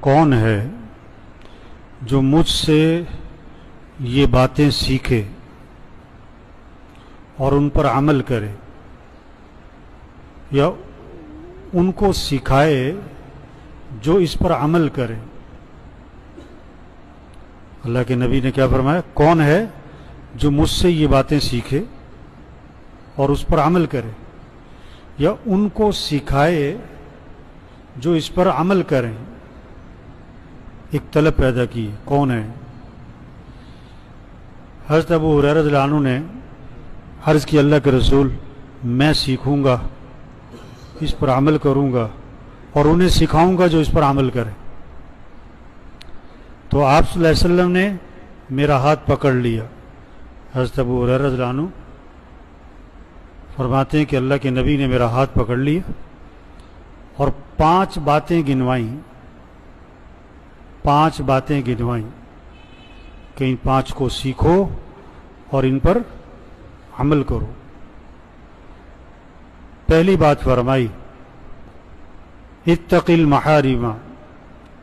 کون ہے جو مجھ سے یہ باتیں سیکھے اور ان پر عمل کرے یا ان کو سکھائے جو اس پر عمل کرے؟ اللہ کے نبی نے کیا فرمایا؟ کون ہے جو مجھ سے یہ باتیں سیکھے اور اس پر عمل کرے یا ان کو سکھائے جو اس پر عمل کریں؟ ایک طلب پیدا کی، کون ہے؟ حضرت ابو ہریرہ رضی اللہ عنہ نے عرض کی، اللہ کے رسول میں سیکھوں گا، اس پر عمل کروں گا اور انہیں سکھاؤں گا جو اس پر عمل کرے۔ تو آپ صلی اللہ علیہ وسلم نے میرا ہاتھ پکڑ لیا۔ حضرت ابو ہریرہ رضی اللہ عنہ فرماتے ہیں کہ اللہ کے نبی نے میرا ہاتھ پکڑ لیا اور 5 باتیں گنوائیں، 5 باتیں گنوائیں کہ ان 5 کو سیکھو اور ان پر عمل کرو۔ پہلی بات فرمائی، اتق المحارم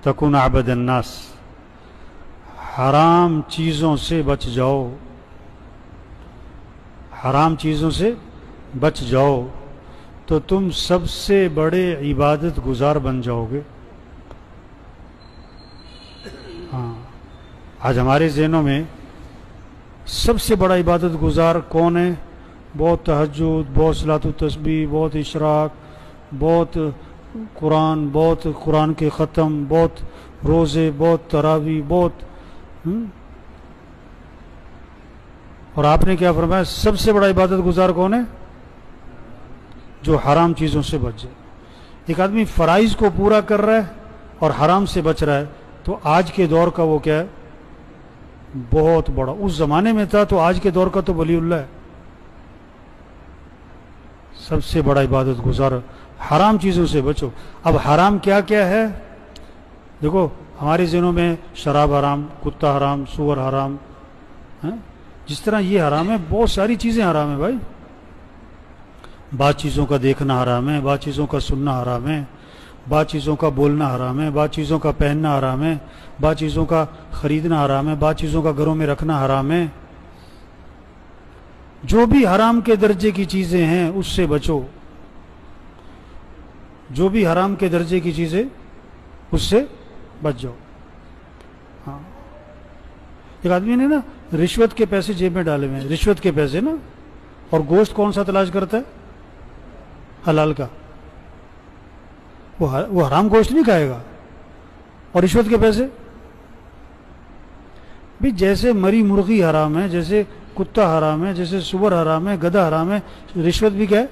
تکن عبد الناس، حرام چیزوں سے بچ جاؤ، حرام چیزوں سے بچ جاؤ تو تم سب سے بڑے عبادت گزار بن جاؤ گے۔ ہاں، آج ہمارے ذہنوں میں سب سے بڑا عبادت گزار کون ہے؟ بہت تہجد، بہت صلاۃ التسبیح، بہت اشراق، بہت قرآن، بہت قرآن کے ختم، بہت روزے، بہت تراویح، بہت اور آپ نے کیا فرمایا؟ سب سے بڑا عبادت گزار کون ہے؟ جو حرام چیزوں سے بچ جائے۔ ایک آدمی فرائض کو پورا کر رہا ہے اور حرام سے بچ رہا ہے تو آج کے دور کا وہ کیا ہے؟ بہت بڑا۔ اس زمانے میں تھا تو آج کے دور کا تو ولی اللہ ہے، سب سے بڑا عبادت گزار۔ حرام چیزوں سے بچو۔ اب حرام کیا کیا ہے؟ دیکھو ہمارے ذہنوں میں شراب حرام، کتا حرام، سور حرام، جس طرح یہ حرام ہے بہت ساری چیزیں حرام ہیں بھائی۔ بعض چیزوں کا دیکھنا حرام ہے، بعض چیزوں کا سننا حرام ہے، بعض چیزوں کا بولنا حرام ہے، بعض چیزوں کا پہننا حرام ہے، بعض چیزوں کا خریدنا حرام ہے، بعض چیزوں کا گھروں میں رکھنا حرام ہے۔ جو بھی حرام کے درجے کی چیزیں ہیں اس سے بچو، جو بھی حرام کے درجے کی چیزیں اس سے بچ جاؤ۔ ہاں، ایک آدمی نے نا رشوت کے پیسے جیب میں ڈالے ہوئے ہیں، رشوت کے پیسے نا، اور گوشت کون سا تلاش کرتا ہے؟ حلال کا۔ وہ حرام گوشت نہیں کھائے گا، اور رشوت کے پیسے بھی، جیسے مری مرغی حرام ہے، جیسے کتا حرام ہے، جیسے سور حرام ہے، گدھا حرام ہے، رشوت بھی کیا ہے؟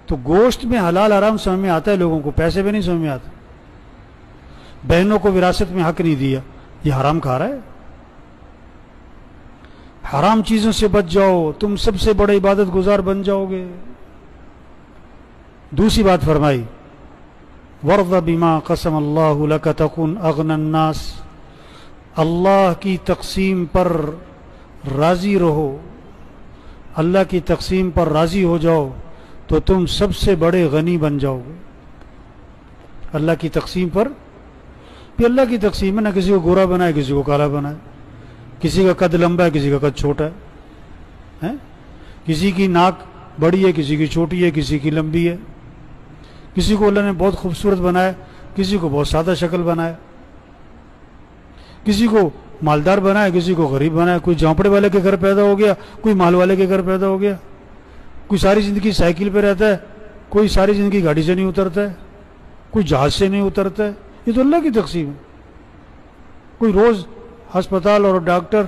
تو گوشت میں حلال حرام سمجھ میں آتا ہے لوگوں کو، پیسے بھی نہیں سمجھ میں آتا۔ بہنوں کو وراثت میں حق نہیں دیا، یہ حرام کھا رہا ہے۔ حرام چیزوں سے بچ جاؤ، تم سب سے بڑے عبادت گزار بن جاؤ گے۔ دوسری بات فرمائی، وَرْضَ بِمَا قَسَمَ اللَّهُ لَكَ تَكُنْ أَغْنَى النَّاسِ، اللہ کی تقسیم پر راضی رہو، اللہ کی تقسیم پر راضی ہو جاؤ تو تم سب سے بڑے غنی بن جاؤ گے۔ اللہ کی تقسیم پر بھی، اللہ کی تقسیم ہے، نہ کسی کو گورا بنائے کسی کو کالا بنائے، کسی کا قد لمبا ہے کسی کا قد چھوٹا ہے، کسی کی ناک بڑی ہے کسی کی چھوٹی ہے، کسی کی لمبی ہے، کسی کو اللہ نے بہت خوبصورت بنایا، کسی کو بہت سادہ شکل بنایا، کسی کو مالدار بنایا کسی کو غریب بنایا، کوئی جھونپڑے والے کے گھر پیدا ہو گیا، کوئی مال والے کے گھر پیدا ہو گیا، کوئی ساری زندگی سائیکل پہ رہتا ہے، کوئی ساری زندگی گاڑی سے نہیں اترتا ہے، کوئی جہاز سے نہیں اترتا ہے۔ یہ تو اللہ کی تقسیم ہے۔ کوئی روز ہسپتال اور ڈاکٹر،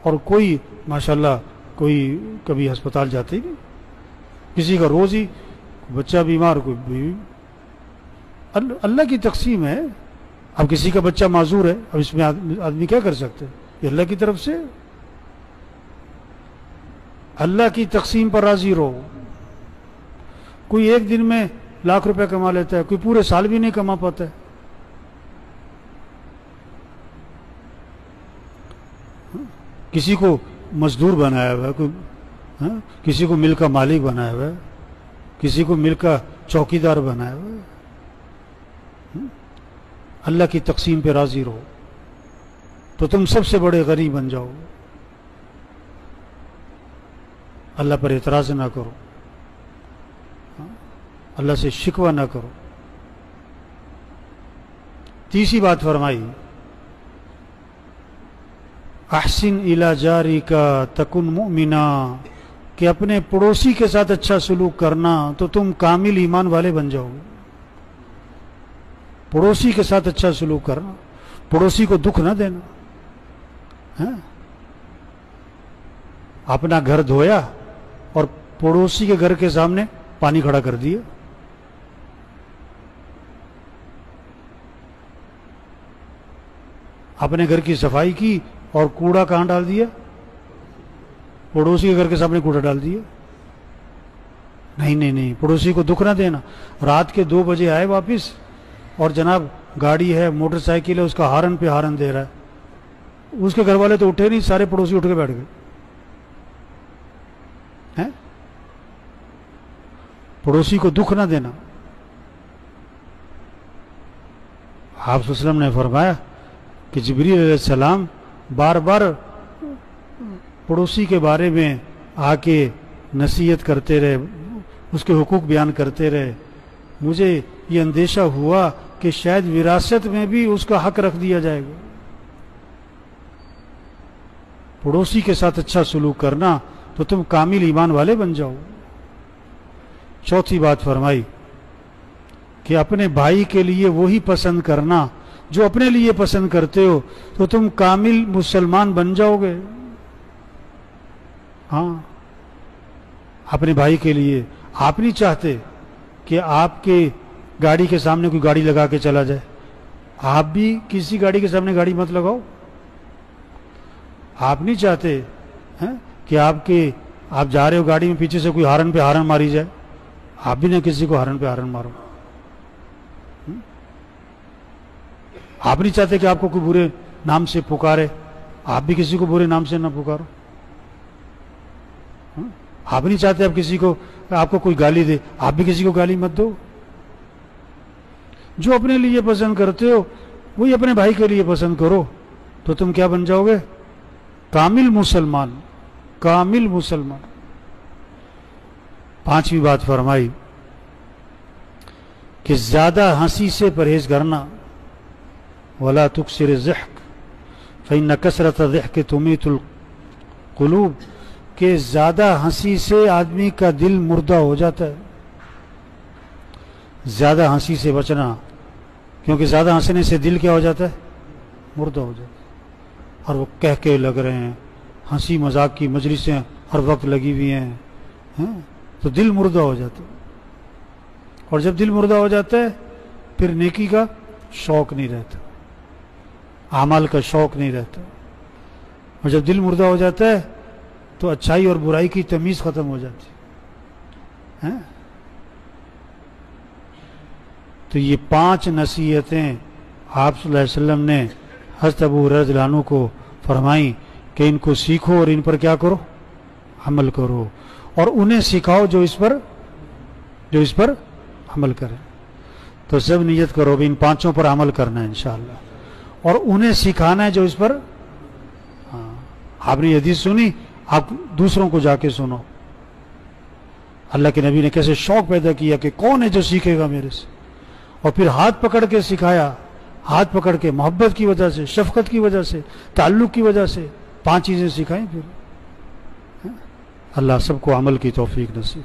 اور کوئی ماشاءاللہ کوئی کبھی ہسپتال جاتے ہی نہیں، کسی کا روز ہی بچہ بیمار، کوئی بیوی۔ اللہ کی تقسیم ہے۔ اب کسی کا بچہ معذور ہے، اب اس میں آدمی کیا کر سکتے ہیں؟ یہ اللہ کی طرف سے۔ اللہ کی تقسیم پر راضی رہو۔ کوئی ایک دن میں لاکھ روپے کما لیتا ہے، کوئی پورے سال بھی نہیں کما پاتا ہے۔ کسی کو مزدور بنایا ہوا ہے، کسی کو ملک کا مالک بنایا ہوا ہے، کسی کو ملک کا چوکیدار بنایا ہوا ہے۔ اللہ کی تقسیم پہ راضی رہو تو تم سب سے بڑے غنی بن جاؤ. اللہ پر اعتراض نہ کرو, اللہ سے شکوہ نہ کرو. تیسری بات فرمائی احسن الی جارک تکن مؤمنا, کہ اپنے پڑوسی کے ساتھ اچھا سلوک کرنا تو تم کامل ایمان والے بن جاؤ گے. پڑوسی کے ساتھ اچھا سلوک کرنا, پڑوسی کو دکھ نہ دینا. اپنا گھر دھویا اور پڑوسی کے گھر کے سامنے پانی کھڑا کر دیا. اپنے گھر کی صفائی کی اور کوڑا کہاں ڈال دیا؟ پڑوسی کے گھر کے سامنے کوڑا ڈال دیا. نہیں نہیں نہیں, پڑوسی کو دکھ نہ دینا. رات کے 2 بجے آئے واپس اور جناب گاڑی ہے, موٹر سائیکل ہے, اس کا ہارن پہ ہارن دے رہا ہے. اس کے گھر والے تو اٹھے نہیں, سارے پڑوسی اٹھ کے بیٹھ گئے. پڑوسی کو دکھ نہ دینا. آپ صلی اللہ علیہ وسلم نے فرمایا کہ جبریل علیہ السلام بار بار پڑوسی کے بارے میں آ کے نصیحت کرتے رہے, اس کے حقوق بیان کرتے رہے. مجھے یہ اندیشہ ہوا کہ شاید وراثت میں بھی اس کا حق رکھ دیا جائے گا. پڑوسی کے ساتھ اچھا سلوک کرنا تو تم کامل ایمان والے بن جاؤ. چوتھی بات فرمائی کہ اپنے بھائی کے لیے وہی پسند کرنا جو اپنے لیے پسند کرتے ہو تو تم کامل مسلمان بن جاؤ گے. ہاں, اپنے بھائی کے لیے آپ نہیں چاہتے کہ آپ کے گاڑی کے سامنے کوئی گاڑی لگا کے چلا جائے. آپ بھی کسی گاڑی کے سامنے گاڑی مت لگاؤ. آپ نہیں چاہتے کہ آپ جا رہے ہو گاڑی میں, پیچھے سے کوئی ہارن پہ ہارن ماری جائے. آپ بھی نہ کسی کو ہارن پہ ہارن مارو. آپ نہیں چاہتے کہ آپ کو کوئی برے نام سے پکارے. آپ بھی کسی کو برے نام سے نہ پکارو. آپ نہیں چاہتے آپ کو کوئی گالی دے. آپ بھی کسی کو گالی مت دو. جو اپنے لیے پسند کرتے ہو وہی اپنے بھائی کے لیے پسند کرو تو تم کیا بن جاؤ گے؟ کامل مسلمان. کامل مسلمان. پانچویں بات فرمائی کہ زیادہ ہنسی سے پرہیز کرنا. ولا تکثر الضحک فإن کثرة الضحک تمیت القلوب, کہ زیادہ ہنسی سے آدمی کا دل مردہ ہو جاتا ہے. زیادہ ہنسی سے بچنا, کیونکہ زیادہ ہنسنے سے دل کیا ہو جاتا ہے؟ مردہ ہو جاتا ہے. اور وہ کہہ کے لگ رہے ہیں, ہنسی مذاق کی مجلسیں ہر وقت لگی ہوئی ہیں, تو دل مردہ ہو جاتا ہے. اور جب دل مردہ ہو جاتا ہے پھر نیکی کا شوق نہیں رہتا, اعمال کا شوق نہیں رہتا. اور جب دل مردہ ہو جاتا ہے تو اچھائی اور برائی کی تمیز ختم ہو جاتی ہے. تو یہ 5 نصیحتیں آپ صلی اللہ علیہ وسلم نے حضرت ابو ہریرہ رضی اللہ عنہ کو فرمائیں کہ ان کو سیکھو اور ان پر کیا کرو؟ عمل کرو. اور انہیں سکھاؤ جو اس پر عمل کریں. تو سب نیت کرو کہ ان 5 پر عمل کرنا ہے انشاءاللہ, اور انہیں سکھانا ہے جو اس پر. آپ نے حدیث سنی, آپ دوسروں کو جا کے سنو. اللہ کے نبی نے کیسے شوق پیدا کیا کہ کون ہے جو سیکھے گا میرے سے, اور پھر ہاتھ پکڑ کے سکھایا. ہاتھ پکڑ کے محبت کی وجہ سے, شفقت کی وجہ سے, تعلق کی وجہ سے 5 چیزیں سکھائیں. پھر اللہ سب کو عمل کی توفیق نصیب.